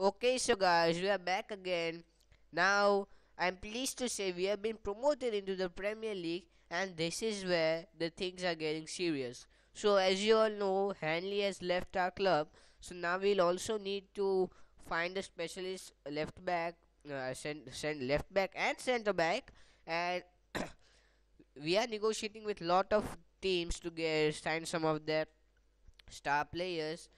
Okay, so guys, we are back again. Now, I'm pleased to say we have been promoted into the Premier League, and this is where the things are getting serious. So, as you all know, Hanley has left our club, so now we'll also need to find a specialist left back, send left back and centre back, and we are negotiating with lot of teams to get sign some of their star players.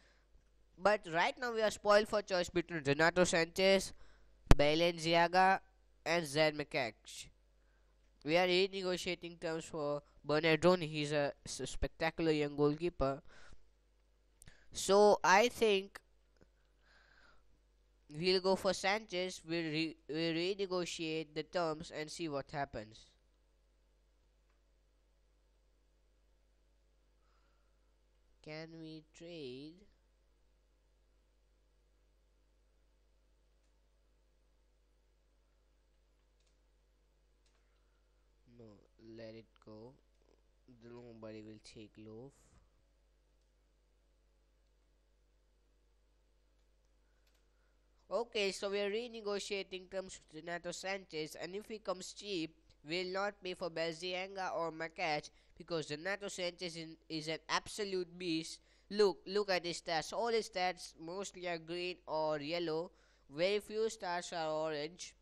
But right now we are spoiled for choice between Renato Sanchez, Balenciaga, and Zed McCash. We are renegotiating terms for Bernardoni. He's a spectacular young goalkeeper. So I think we'll go for Sanchez. We'll renegotiate the terms and see what happens. Can we trade? No, let it go. Nobody will take loaf. Okay, so we are renegotiating terms with Renato Sanchez, and if he comes cheap, we'll not pay for Belzianga or Makach because Renato Sanchez is an absolute beast. Look at his stats. All his stats mostly are green or yellow. Very few stars are orange.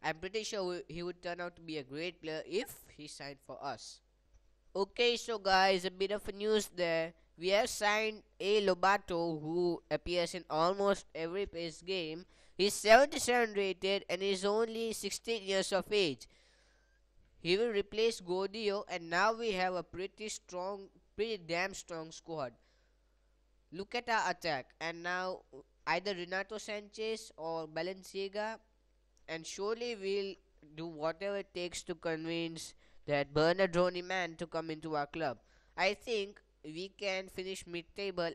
I'm pretty sure he would turn out to be a great player if he signed for us. Okay, so guys, a bit of a news there. We have signed A. Lobato, who appears in almost every PES game. He's 77 rated and is only 16 years of age. He will replace Godio, and now we have a pretty damn strong squad. Look at our attack, and now either Renato Sanchez or Balenciaga, and surely we'll do whatever it takes to convince that Bernardoni man to come into our club. I think we can finish mid-table.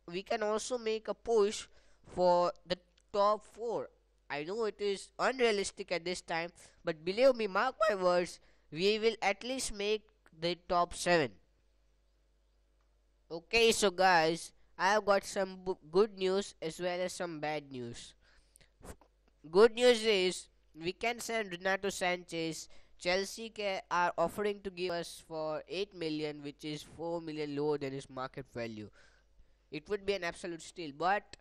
We can also make a push for the top 4. I know it is unrealistic at this time, but believe me, mark my words, we will at least make the top 7. Okay, so guys, I have got some good news as well as some bad news. Good news is we can send Renato Sanchez. Are offering to give us for 8 million, which is 4 million lower than his market value. It would be an absolute steal. But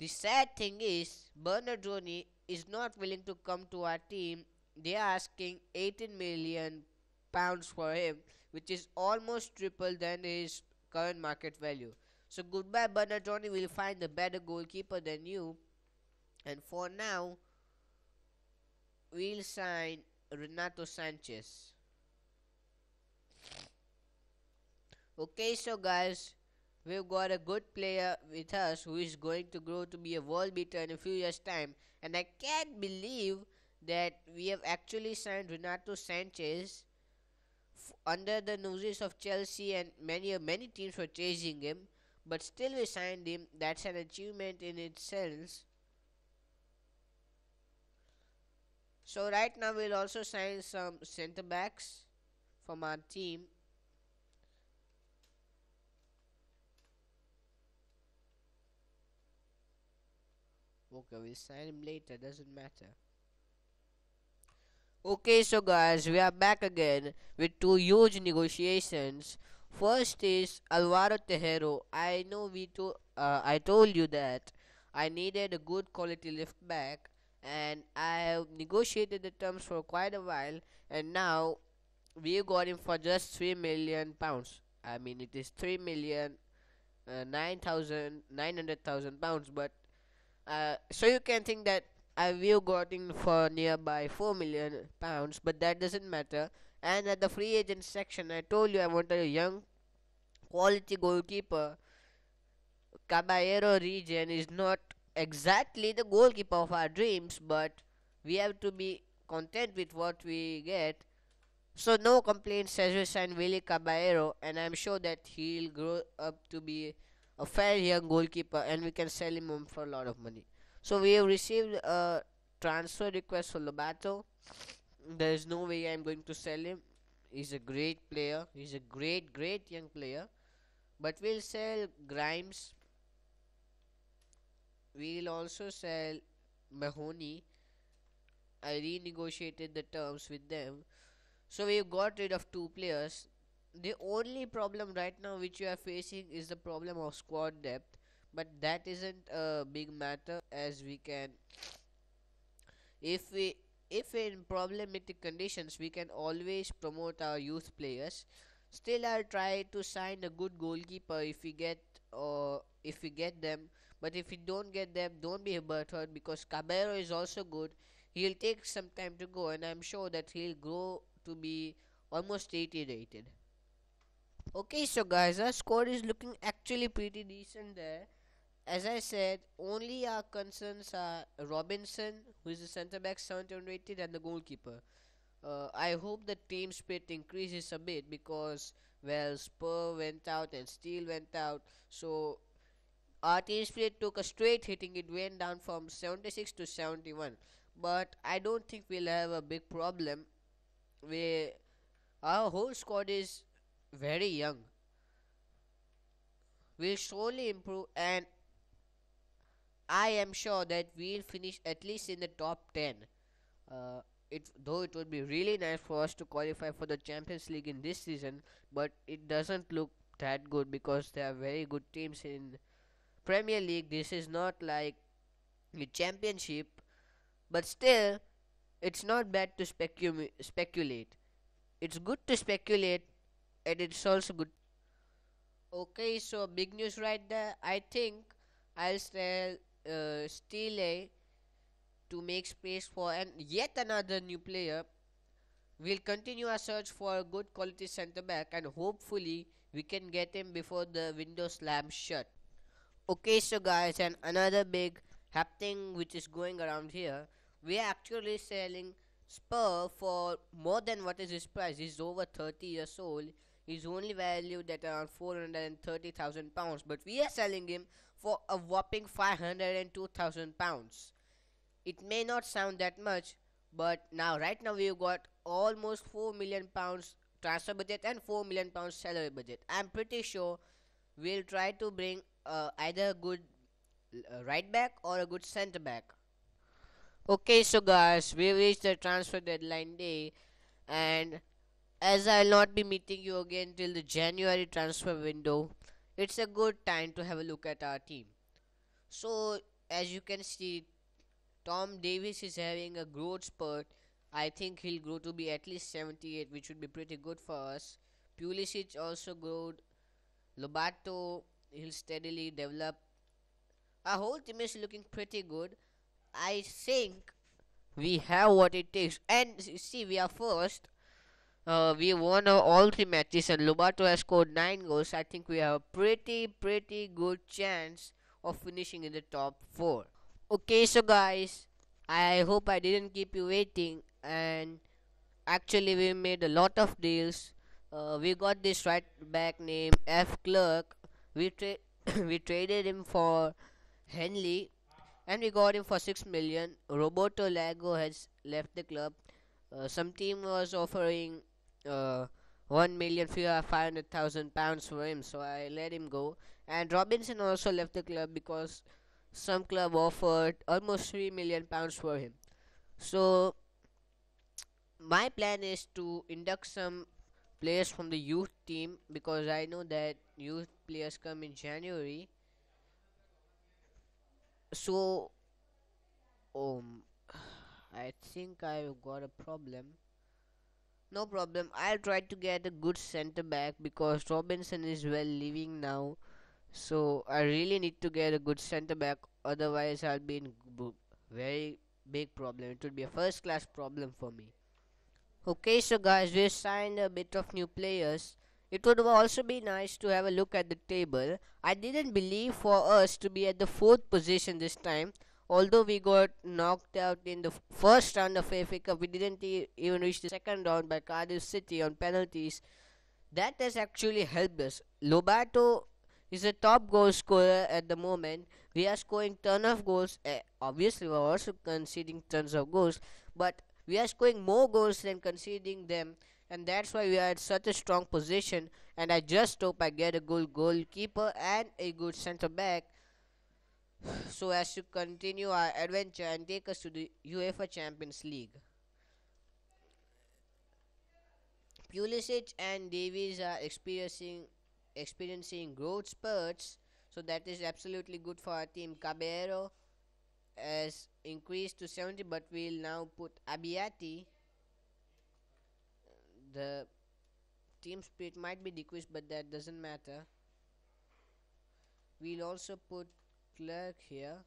the sad thing is, Bernardoni is not willing to come to our team. They are asking 18 million pounds for him, which is almost triple than his current market value. So goodbye, Bernardoni. Will find a better goalkeeper than you. And for now, we'll sign Renato Sanchez. Okay, so guys, we've got a good player with us who is going to grow to be a world beater in a few years' time. And I can't believe that we have actually signed Renato Sanchez under the noses of Chelsea, and many teams were chasing him. But still, we signed him. That's an achievement in itself. So right now we'll also sign some centre backs from our team. Okay, we'll sign him later, doesn't matter. Okay, so guys, we are back again with two huge negotiations. First is Alvaro Tejero. I told you that I needed a good quality left back, and I have negotiated the terms for quite a while, and now we got him for just 3 million pounds. I mean, it is 3 million 9,900,000 pounds, but so you can think that we've gotten for nearby 4 million pounds, but that doesn't matter. And at the free agent section, I told you I wanted a young quality goalkeeper. Caballero region is not exactly the goalkeeper of our dreams, but we have to be content with what we get. So no complaints as we sign Willie Caballero, and I'm sure that he'll grow up to be a fair young goalkeeper, and we can sell him on for a lot of money. So we have received a transfer request for Lobato. There is no way I'm going to sell him. He's a great player. He's a great young player. But we'll sell Grimes. We'll also sell Mahoney. I renegotiated the terms with them. So we got rid of two players. The only problem right now which we are facing is the problem of squad depth, but that isn't a big matter as we can if we if in problematic conditions we can always promote our youth players. Still I'll try to sign a good goalkeeper if we get them, but if we don't get them, don't be butthurt because Caballero is also good. He'll take some time to go, and I'm sure that he'll grow to be almost 80 rated. Okay, so guys, our squad is looking actually pretty decent there. As I said, only our concerns are Robinson, who is the centre back, 7 rated, and the goalkeeper. I hope the team spirit increases a bit because, well, Spur went out and Steele went out. So, our team spirit took a straight hitting. It went down from 76 to 71. But I don't think we'll have a big problem. We, our whole squad is very young. We'll slowly improve, and I am sure that we'll finish at least in the top 10. Though it would be really nice for us to qualify for the Champions League in this season, but it doesn't look that good because there are very good teams in Premier League. This is not like the Championship, but still, it's not bad to speculate. It's good to speculate, and it's also good. Okay, so big news right there. I think I'll sell Steele to make space for and yet another new player. We'll continue our search for a good quality centre back and hopefully we can get him before the window slams shut. Okay, so guys, and another big happening which is going around here. We are actually selling Spur for more than what is his price. He's over 30 years old. He's only valued at around £430,000, but we are selling him for a whopping £502,000. It may not sound that much, but right now we've got almost £4 million transfer budget and £4 million salary budget. I'm pretty sure we'll try to bring either a good right back or a good centre back. Okay, so guys, we reached the transfer deadline day, and as I'll not be meeting you again till the January transfer window, it's a good time to have a look at our team. So, as you can see, Tom Davis is having a growth spurt. I think he'll grow to be at least 78, which would be pretty good for us. Pulisic also growed. Lobato, he'll steadily develop. Our whole team is looking pretty good. I think we have what it takes. And see, we are first. We won all three matches, and Lobato has scored 9 goals. I think we have a pretty good chance of finishing in the top 4. Okay, so guys, I hope I didn't keep you waiting. And actually, we made a lot of deals. We got this right back named F. Clerk. We traded him for Henley, and we got him for 6 million. Roberto Lago has left the club. Some team was offering 1,500,000 pounds for him, so I let him go. And Robinson also left the club because some club offered almost 3 million pounds for him. So my plan is to induct some players from the youth team because I know that youth players come in January. So I think I've got a problem. No problem. I'll try to get a good centre back because Robinson is well leaving now. So I really need to get a good centre back. Otherwise, I'll be in very big problem. It would be a first class problem for me. Okay, so guys, we signed a bit of new players. It would also be nice to have a look at the table. I didn't believe for us to be at the fourth position this time. Although we got knocked out in the first round of FA Cup, we didn't even reach the second round by Cardiff City on penalties. That has actually helped us. Lobato is a top goal scorer at the moment. We are scoring ton of goals. Obviously, we are also conceding tons of goals, but we are scoring more goals than conceding them, and that's why we are at such a strong position. And I just hope I get a good goalkeeper and a good centre back so as to continue our adventure and take us to the UEFA Champions League. Pulisic and Davies are experiencing growth spurts, so that is absolutely good for our team. Caballero has increased to 70, but we'll now put Abiati. The team spirit might be decreased, but that doesn't matter. We'll also put Clark here.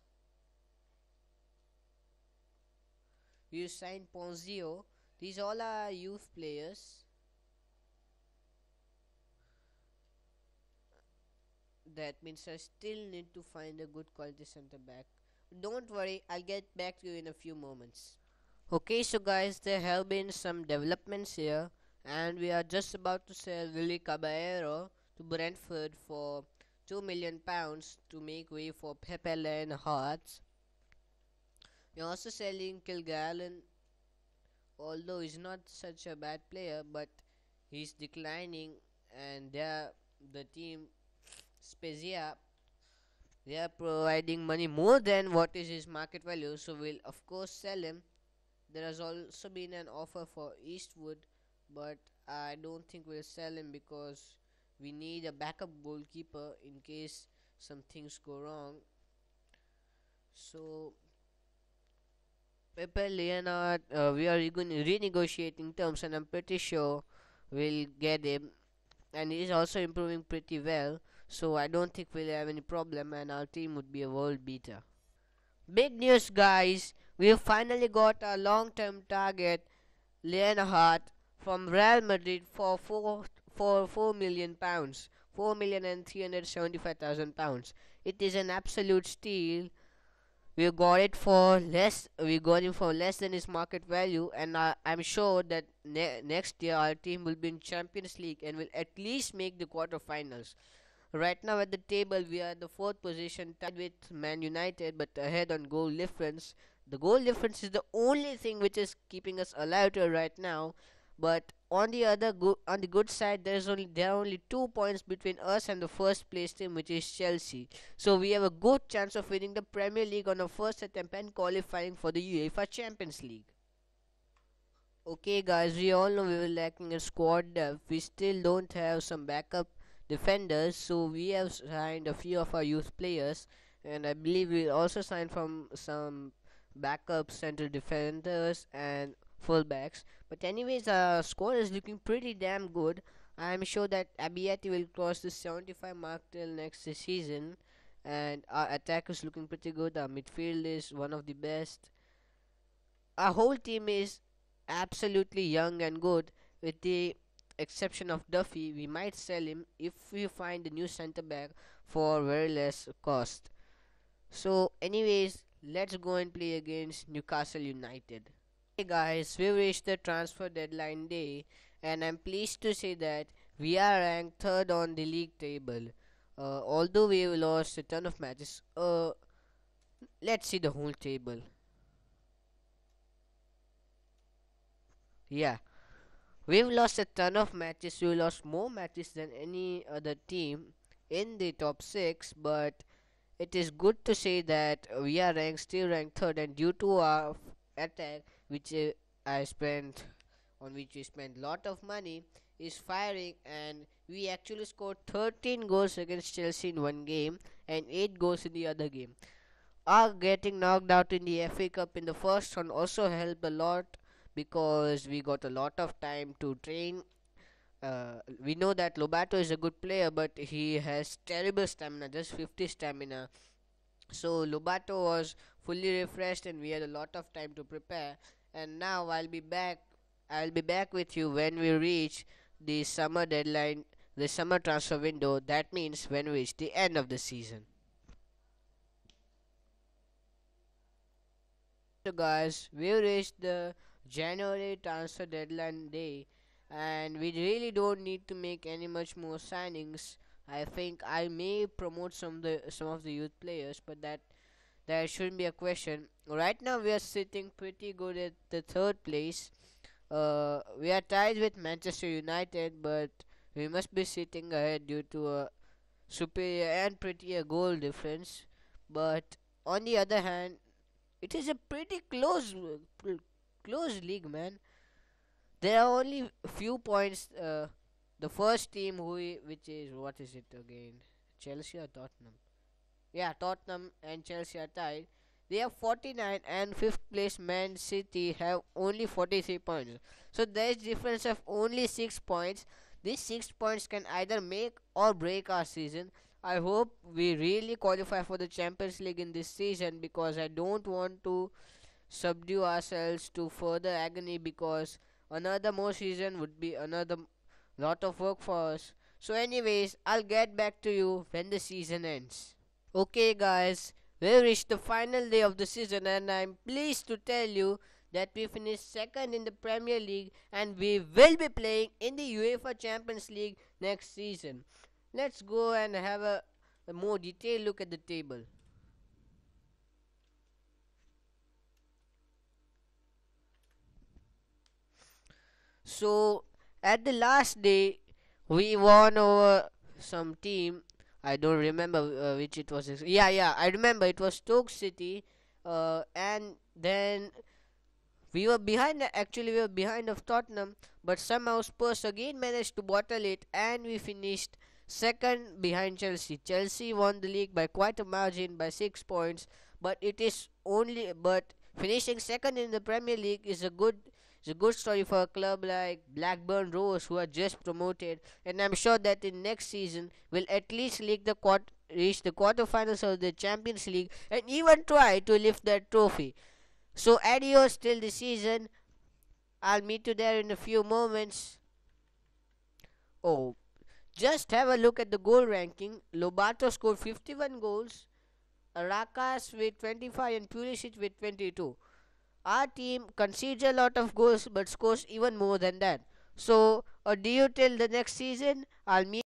We'll sign Ponzio. These all are youth players. That means I still need to find a good quality center back. Don't worry, I'll get back to you in a few moments. Okay, so guys, there have been some developments here, and we are just about to sell Willie Caballero to Brentford for £2 million to make way for Pepe and Hearts. We're also selling Kilgallen, although he's not such a bad player, but he's declining, and the team Spezia, they are providing money more than what is his market value, so we'll of course sell him. There has also been an offer for Eastwood, but I don't think we'll sell him because we need a backup goalkeeper in case some things go wrong. So Pepe Leonard, we are renegotiating terms, and I'm pretty sure we'll get him. And he's also improving pretty well, so I don't think we'll have any problem, and our team would be a world beater. Big news, guys! We've finally got a long-term target, Leonhardt from Real Madrid for £4 million, 4,375,000 pounds. It is an absolute steal. We got him for less than his market value, and I'm sure that next year our team will be in Champions League and will at least make the quarterfinals. Right now at the table, we are at the fourth position, tied with Man United, but ahead on goal difference. The goal difference is the only thing which is keeping us alive to right now. But on the good side, there are only 2 points between us and the first place team, which is Chelsea. So we have a good chance of winning the Premier League on our first attempt and qualifying for the UEFA Champions League. Okay, guys, we all know we were lacking a squad depth. We still don't have some backup defenders, so we have signed a few of our youth players, and I believe we also signed from some backup central defenders and fullbacks. But anyways, our squad is looking pretty damn good. I am sure that Abiati will cross the 75 mark till next season, and our attack is looking pretty good. Our midfield is one of the best. Our whole team is absolutely young and good, with the exception of Duffy. We might sell him if we find a new centre back for very less cost. So, anyways, let's go and play against Newcastle United. Hey guys, we reached the transfer deadline day, and I'm pleased to say that we are ranked third on the league table. Although we lost a ton of matches, let's see the whole table. Yeah, we've lost a ton of matches. We lost more matches than any other team in the top six, but it is good to say that we are still ranked third, and due to our attack, which I spent on which we spent lot of money, is firing, and we actually scored 13 goals against Chelsea in one game and 8 goals in the other game. Our getting knocked out in the FA Cup in the first round also helped a lot because we got a lot of time to train. We know that Lobato is a good player, but he has terrible stamina, just 50 stamina. So Lobato was fully refreshed, and we had a lot of time to prepare. And now I'll be back. I'll be back with you when we reach the summer deadline, the summer transfer window. That means when we reach the end of the season. So guys, we reached the January transfer deadline day, and we really don't need to make any much more signings. I think I may promote some of the youth players, but that shouldn't be a question. Right now we are sitting pretty good at the third place. We are tied with Manchester United, but we must be sitting ahead due to a superior and prettier goal difference. But on the other hand, it is a pretty close league, man. There are only few points. The first team, which is what is it again? Chelsea or Tottenham? Yeah, Tottenham and Chelsea are tied. They have 49, and fifth place Man City have only 43 points. So there is difference of only 6 points. These 6 points can either make or break our season. I hope we really qualify for the Champions League in this season, because I don't want to subdue ourselves to further agony, because another more season would be another lot of work for us. So, anyways, I'll get back to you when the season ends. Okay, guys, we reached the final day of the season, and I'm pleased to tell you that we finished second in the Premier League and we will be playing in the UEFA Champions League next season. Let's go and have a more detailed look at the table. So, at the last day, we won over some team. I don't remember which it was. Yeah, I remember it was Stoke City. And then actually, we were behind of Tottenham, but somehow Spurs again managed to bottle it, and we finished second behind Chelsea. Chelsea won the league by quite a margin, by 6 points, but finishing second in the Premier League is a good story for a club like Blackburn Rovers, who are just promoted, and I'm sure that in next season will at least reach the quarterfinals of the Champions League and even try to lift that trophy. So adios till the season. I'll meet you there in a few moments. Oh, just have a look at the goal ranking. Lobato scored 51 goals, Arakas with 25, and Pulisic with 22. Our team concedes a lot of goals but scores even more than that. So, do you till the next season? I'll meet